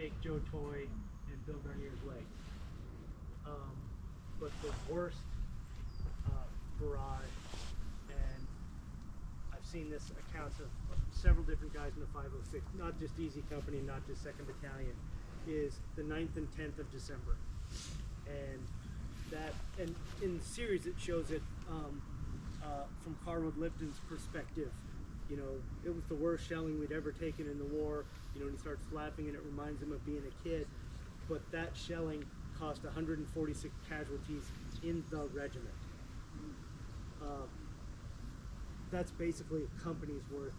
take Joe Toy and Bill Garnier's leg. But the worst barrage, and I've seen this accounts of several different guys in the 506, not just Easy Company, not just 2nd Battalion, is the 9th and 10th of December. And in the series it shows it from Carwood Lipton's perspective. You know, it was the worst shelling we'd ever taken in the war. You know, and he starts laughing and it reminds him of being a kid. But that shelling cost 146 casualties in the regiment. That's basically a company's worth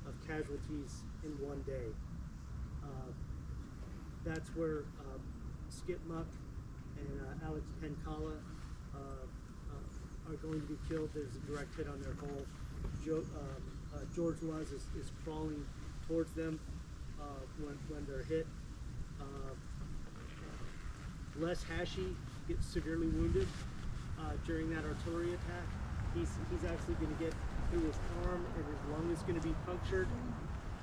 of casualties in one day. That's where Skip Muck and Alex Pencala are going to be killed. There's a direct hit on their hull. George Luz is crawling towards them when they're hit. Les Hashy gets severely wounded during that artillery attack. He's actually going to get through his arm, and his lung is going to be punctured.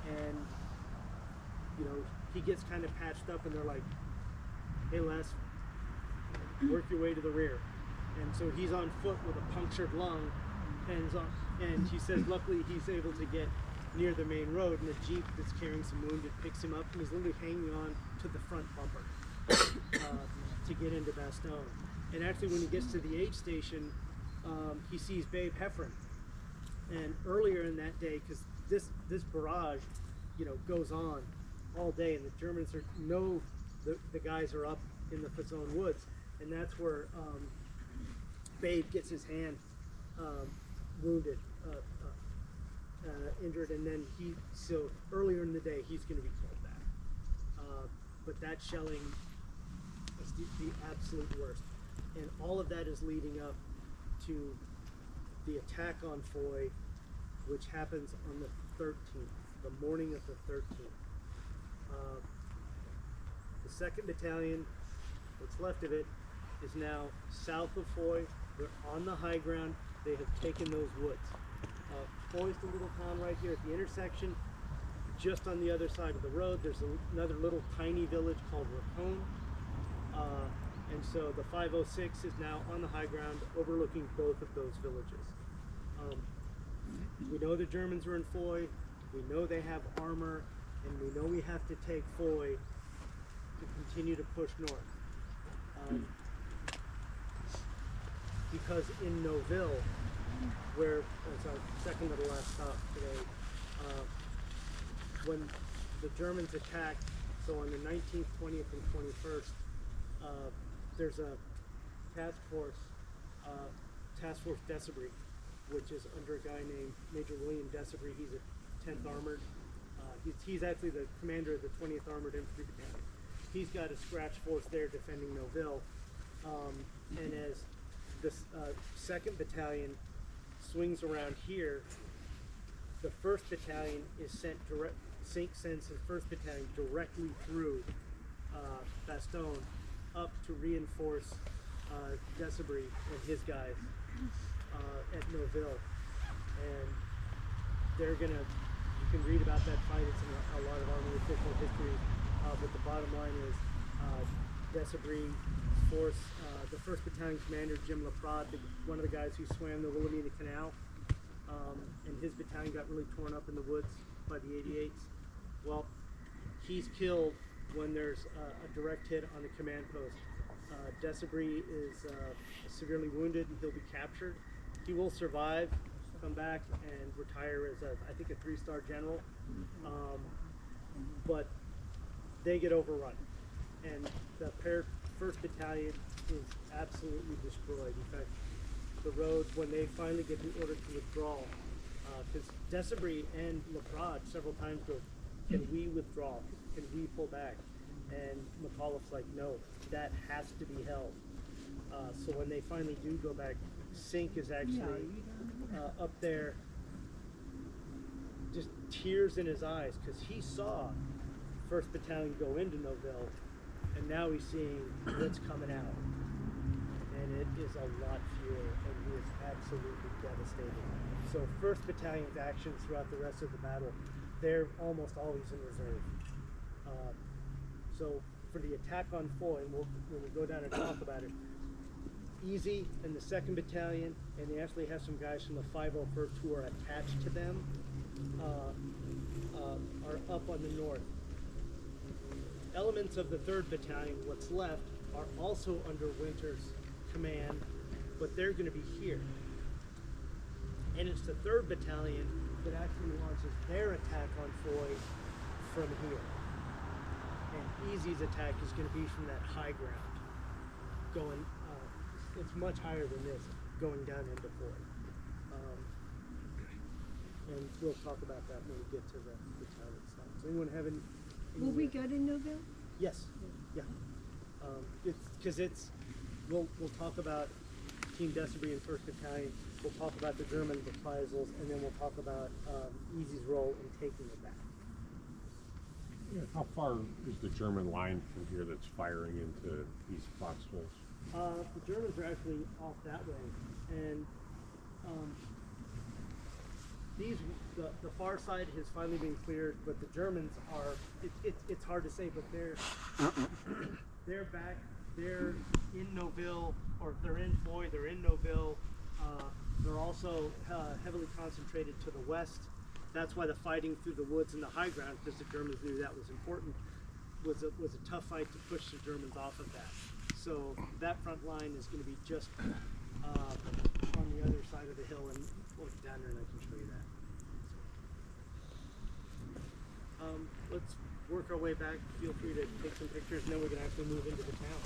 And you know, he gets kind of patched up, and they're like, "Hey Les, work your way to the rear." And so he's on foot with a punctured lung, and he says luckily he's able to get near the main road, and a Jeep that's carrying some wounded picks him up, and he's literally hanging on to the front bumper to get into Bastogne. And actually when he gets to the aid station, he sees Babe Heffron. And earlier in that day, because this barrage, you know, goes on all day, and the Germans know the guys are up in the Fazone woods, and that's where Babe gets his hand wounded, injured, and then so earlier in the day he's going to be called back. But that shelling is the absolute worst, and all of that is leading up to the attack on Foy, which happens on the 13th, the morning of the 13th. The 2nd Battalion, what's left of it, is now south of Foy. They're on the high ground. They have taken those woods. Foy's the little town right here at the intersection. Just on the other side of the road, there's another little tiny village called Racone. And so the 506 is now on the high ground overlooking both of those villages. We know the Germans are in Foy. We know they have armor, and we know we have to take Foy to continue to push north. Because in Noville, where it's our second to the last stop today, when the Germans attacked, so on the 19th, 20th, and 21st, there's a task force Desibry, which is under a guy named Major William Desibry. He's a 10th Armored. He's actually the commander of the 20th Armored Infantry Battalion. He's got a scratch force there defending Noville, and as the 2nd Battalion swings around here, the 1st Battalion is sends the 1st Battalion directly through Bastogne up to reinforce Desibry and his guys at Noville. And they're gonna, you can read about that fight, it's in a lot of Army official history, but the bottom line is Desibry force, the 1st Battalion commander, Jim Laprade, one of the guys who swam the Wilhelmina Canal, and his battalion got really torn up in the woods by the 88s. Well, he's killed when there's a direct hit on the command post. Desibry is severely wounded, and he'll be captured. He will survive, come back, and retire as I think a 3-star general. But they get overrun, and the 1st Battalion is absolutely destroyed. In fact, the road, when they finally get the order to withdraw, because Desibry and Laprade several times go, "Can we withdraw? Can we pull back?" And McAuliffe's like, "No, that has to be held." So when they finally do go back, Sink is actually up there, just tears in his eyes, because he saw 1st Battalion go into Noville, and now he's seeing what's coming out. And it is a lot fewer, and he is absolutely devastated. So 1st Battalion's actions throughout the rest of the battle, they're almost always in reserve. So for the attack on Foy, and when we go down and talk about it, Easy and the 2nd Battalion, and they actually have some guys from the 501st who are attached to them, are up on the north. Elements of the 3rd Battalion, what's left, are also under Winter's command, but they're going to be here. And it's the 3rd Battalion that actually launches their attack on Foy from here. And Easy's attack is going to be from that high ground, going, it's much higher than this, going down into Foy. And we'll talk about that when we get to the battalion side. Does anyone have any? Will we go to Noville? Yes. Yeah. We'll talk about Team Decibri and 1st Battalion. We'll talk about the German reprisals, and then we'll talk about Easy's role in taking it back. Yeah, how far is the German line from here that's firing into these foxholes? The Germans are actually off that way, and the far side has finally been cleared, but the Germans are, it's hard to say, but they're back, they're in Noville, or they're in Foy, they're in Noville. They're also heavily concentrated to the west. That's why the fighting through the woods and the high ground, because the Germans knew that was important, was a tough fight to push the Germans off of that. So that front line is going to be just on the other side of the hill, and we'll get down there and I can show you that. Let's work our way back. Feel free to take some pictures, and then we can actually move into the town.